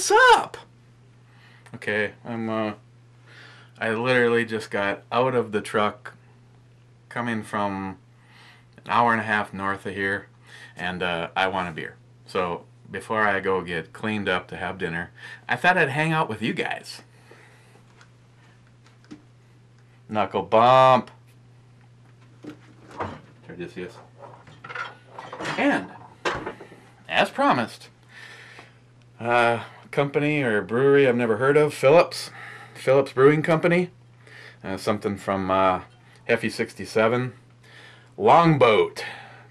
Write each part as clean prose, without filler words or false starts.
What's up? Okay, I literally just got out of the truck coming from an hour and a half north of here, and I want a beer. So before I go get cleaned up to have dinner, I thought I'd hang out with you guys. Knuckle bump. Tradicious. And, as promised, company or brewery I've never heard of, Phillips Brewing Company. Something from Heffy 67. Longboat.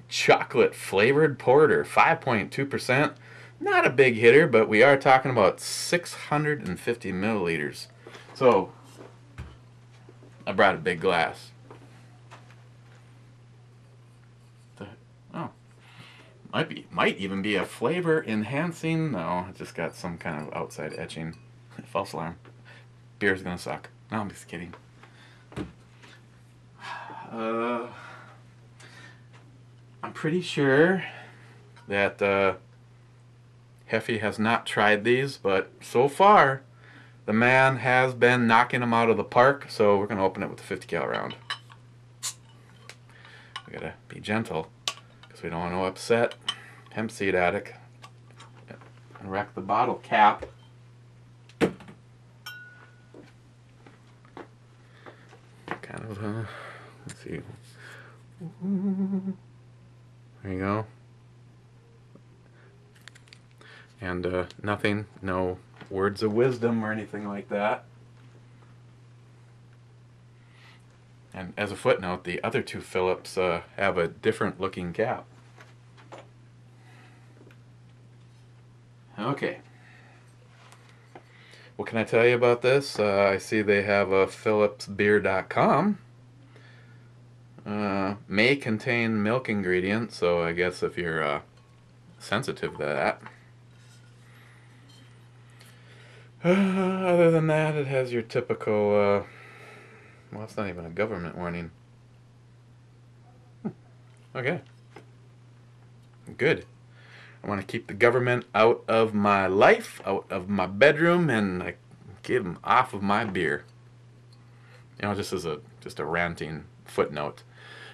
Chocolate-flavored porter. 5.2%. Not a big hitter, but we are talking about 650 milliliters. So, I brought a big glass. Oh. Might even be a flavor enhancing. No, it just got some kind of outside etching. False alarm. Beer's gonna suck. No, I'm just kidding. I'm pretty sure that Heffy has not tried these, but so far the man has been knocking them out of the park, so we're gonna open it with a 50 cal round. We gotta be gentle because we don't want to upset hemp seed addict and wreck the bottle cap. Kind of, let's see. There you go. And nothing, no words of wisdom or anything like that. And as a footnote, the other two Phillips have a different looking cap. Okay. What can I tell you about this? I see they have a phillipsbeer.com. May contain milk ingredients, so I guess if you're sensitive to that. Other than that, it has your typical, well, it's not even a government warning. Okay. Good. I want to keep the government out of my life, out of my bedroom, and get them off of my beer. You know, just as a ranting footnote.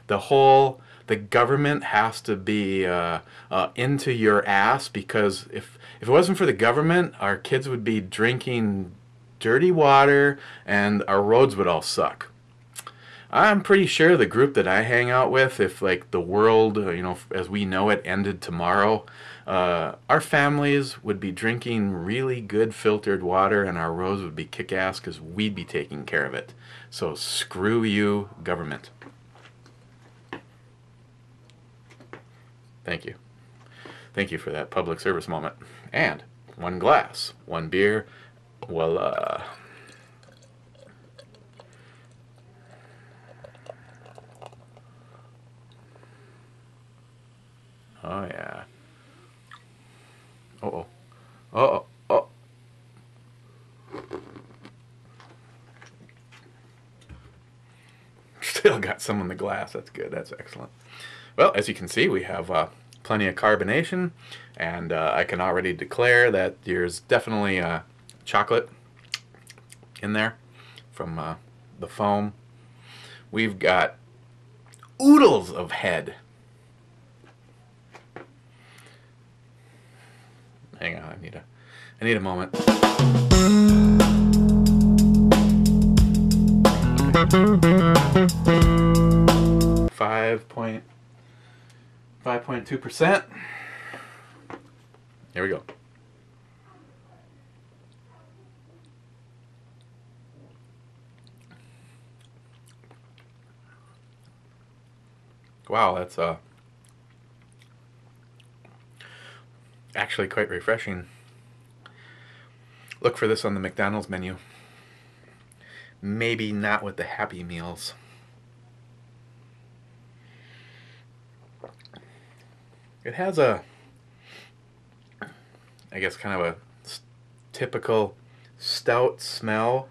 The government has to be into your ass, because if it wasn't for the government, our kids would be drinking dirty water and our roads would all suck. I'm pretty sure the group that I hang out with, if like the world, you know, as we know it ended tomorrow, our families would be drinking really good filtered water and our roads would be kick-ass because we'd be taking care of it. So screw you, government. Thank you. Thank you for that public service moment. And one glass, one beer, voila. Oh yeah. Uh-oh. Uh-oh. Oh. Still got some in the glass. That's good. That's excellent. Well, as you can see, we have plenty of carbonation, and I can already declare that there's definitely chocolate in there from the foam. We've got oodles of head. Hang on, I need a moment. Okay. 5.2%. Here we go. Wow, that's actually quite refreshing. Look for this on the McDonald's menu. Maybe not with the Happy Meals. It has a, I guess, kind of a typical stout smell,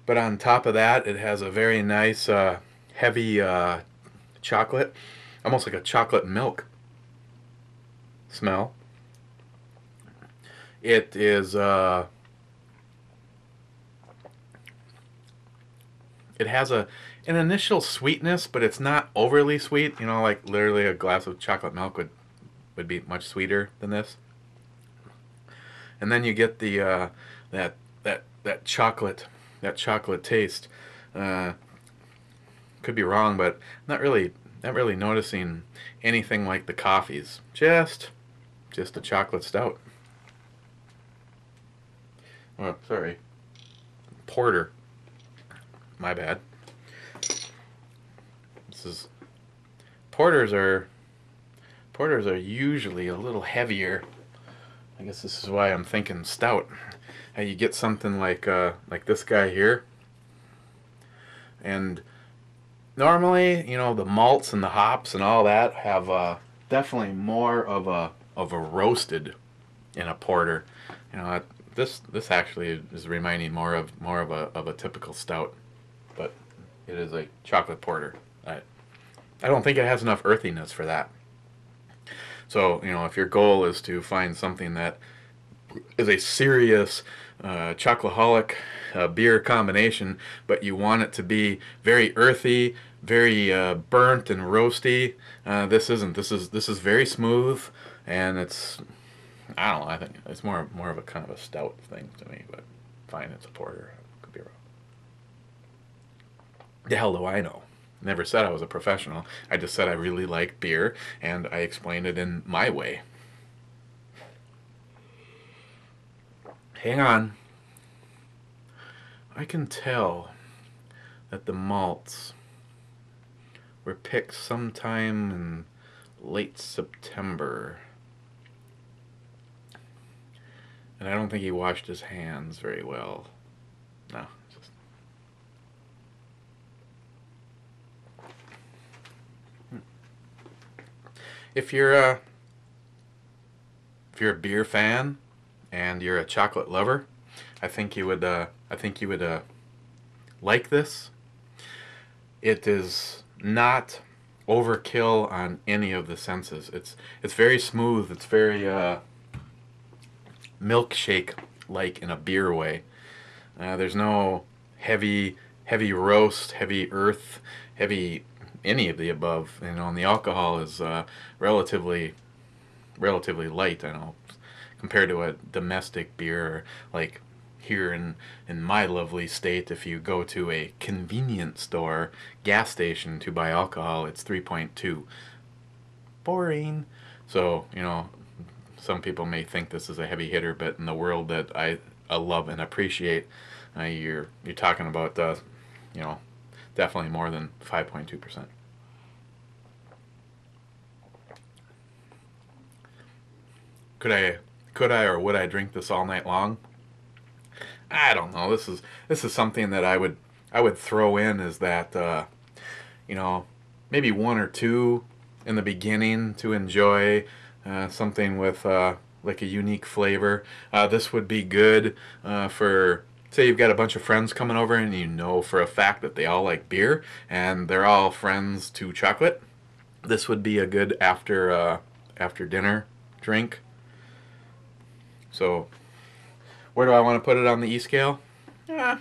but on top of that, it has a very nice, heavy chocolate, almost like a chocolate milk smell. It is it has an initial sweetness, but it's not overly sweet. You know, like literally a glass of chocolate milk would be much sweeter than this. And then you get the that that chocolate taste. Uh, could be wrong, but not really noticing anything like the coffees. Just a chocolate stout. Oh, sorry, porter. My bad. This is porters are porters are usually a little heavier. I guess this is why I'm thinking stout. You get something like this guy here, and normally, you know, the malts and the hops and all that have definitely more of a roasted in a porter. You know, this actually is reminding more of a typical stout, but it is a chocolate porter. I don't think it has enough earthiness for that. So, you know, if your goal is to find something that is a serious chocoholic beer combination, but you want it to be very earthy, very burnt and roasty, this isn't. This is very smooth, and it's, I don't know. I think it's more of a kind of a stout thing to me, but fine, it's a porter. Could be wrong. The hell do I know? Never said I was a professional. I just said I really like beer, and I explained it in my way. Hang on. I can tell that the malts were picked sometime in late September. And I don't think he washed his hands very well. No. If you're a beer fan and you're a chocolate lover, I think you would like this. It is not overkill on any of the senses. It's very smooth. It's very milkshake like in a beer way. There's no heavy roast, heavy earth, heavy any of the above. You know, and the alcohol is relatively light. I know, compared to a domestic beer like here in my lovely state. If you go to a convenience store, gas station to buy alcohol, it's 3.2. Boring. So, you know, some people may think this is a heavy hitter, but in the world that I love and appreciate, you're talking about you know, definitely more than 5.2%. Could I or would I drink this all night long? I don't know. This is something that I would throw in as that you know, maybe one or two in the beginning to enjoy something with like a unique flavor. This would be good for, say you've got a bunch of friends coming over and you know for a fact that they all like beer and they're all friends to chocolate. This would be a good after dinner drink. So where do I want to put it on the E scale? Yeah,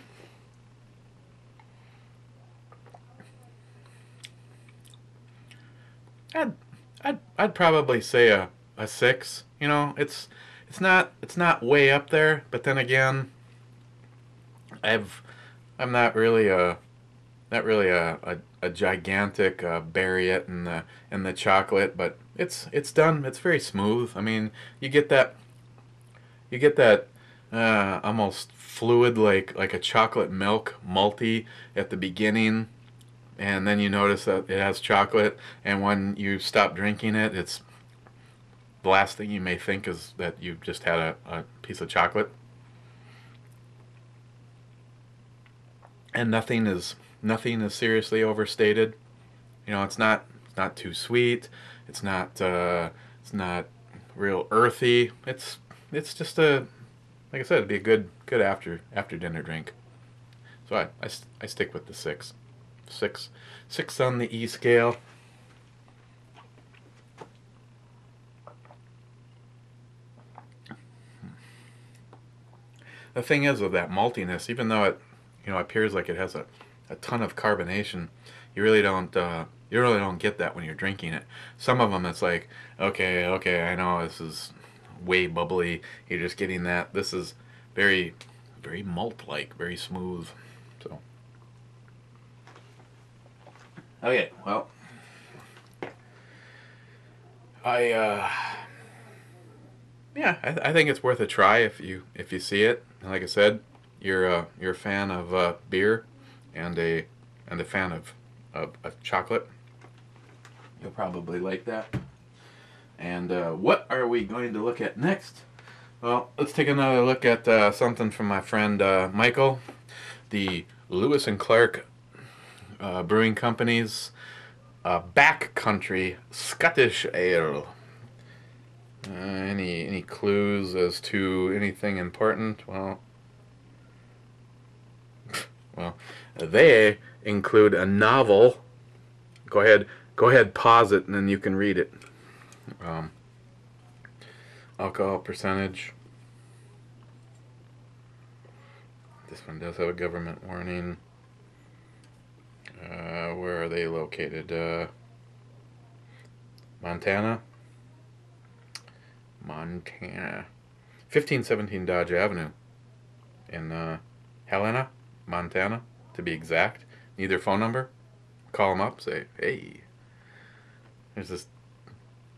I'd I'd probably say a six. You know, it's not way up there, but then again, I've I'm not really a gigantic bury it in the chocolate, but it's done. It's very smooth. I mean, you get that you get that almost fluid like a chocolate milk malty at the beginning, and then you notice that it has chocolate, and when you stop drinking it, it's the last thing you may think is that you've just had a piece of chocolate, and nothing is seriously overstated. You know, it's not too sweet. It's not real earthy. It's just a, like I said, it'd be a good after dinner drink. So I stick with the six on the E scale. the thing is with that maltiness, even though it, appears like it has a ton of carbonation, you really don't get that when you're drinking it. Some of them, it's like, okay, I know this is way bubbly. You're just getting that. This is very, very malt-like, very smooth. So, okay, well, I think it's worth a try if you see it. And like I said, you're a fan of beer and a fan of chocolate. You'll probably like that. And what are we going to look at next? Well, let's take another look at something from my friend Michael, the Lewis and Clark Brewing Company's Backcountry Scottish Ale. Any clues as to anything important? Well, they include a novel. Go ahead, pause it, and then you can read it. Alcohol percentage. This one does have a government warning. Where are they located? Montana. 1517 Dodge Avenue in Helena, Montana, to be exact. Need their phone number? Call them up, say, hey, there's this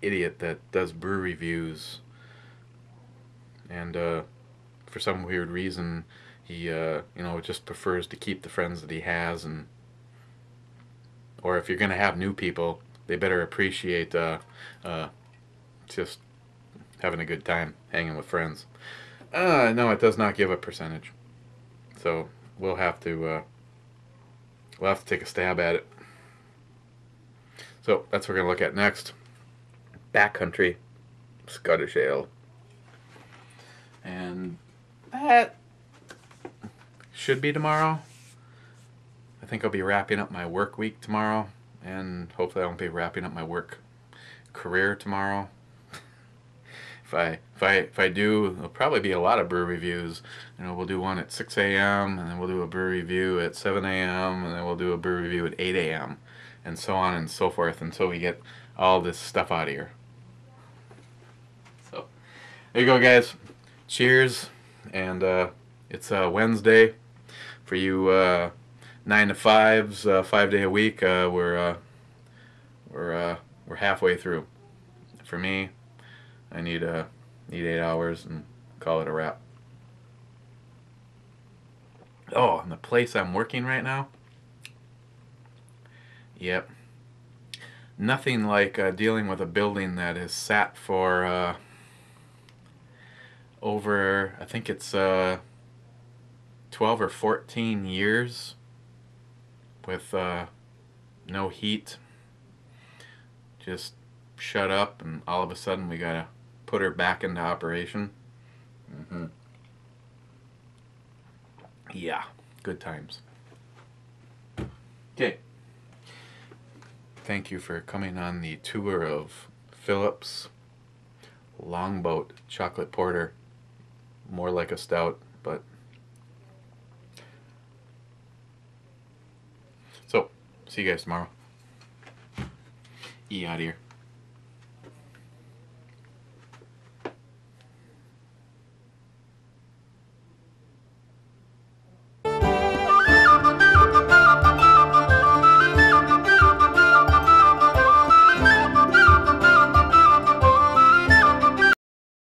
idiot that does brew reviews, and for some weird reason, he just prefers to keep the friends that he has, and or if you're gonna have new people, they better appreciate just having a good time hanging with friends. No, it does not give a percentage, so we'll have to take a stab at it. So that's what we're gonna look at next. Backcountry Scottish Ale, and that should be tomorrow. I think I'll be wrapping up my work week tomorrow, and hopefully I won't be wrapping up my work career tomorrow. If I do, there'll probably be a lot of brew reviews. We'll do one at 6 a.m. and then we'll do a brew review at 7 a.m. and then we'll do a brew review at 8 a.m. and so on and so forth until we get all this stuff out of here. So there you go, guys. Cheers, and it's Wednesday for you 9 to 5s, 5 day a week. We're halfway through. For me, I need 8 hours and call it a wrap. Oh, and the place I'm working right now. Yep. Nothing like dealing with a building that has sat for over, I think it's 12 or 14 years with no heat. Just shut up, and all of a sudden we gotta put her back into operation. Yeah, good times. Okay. Thank you for coming on the tour of Phillips Longboat Chocolate Porter. More like a stout, but... So, see you guys tomorrow. Out of here.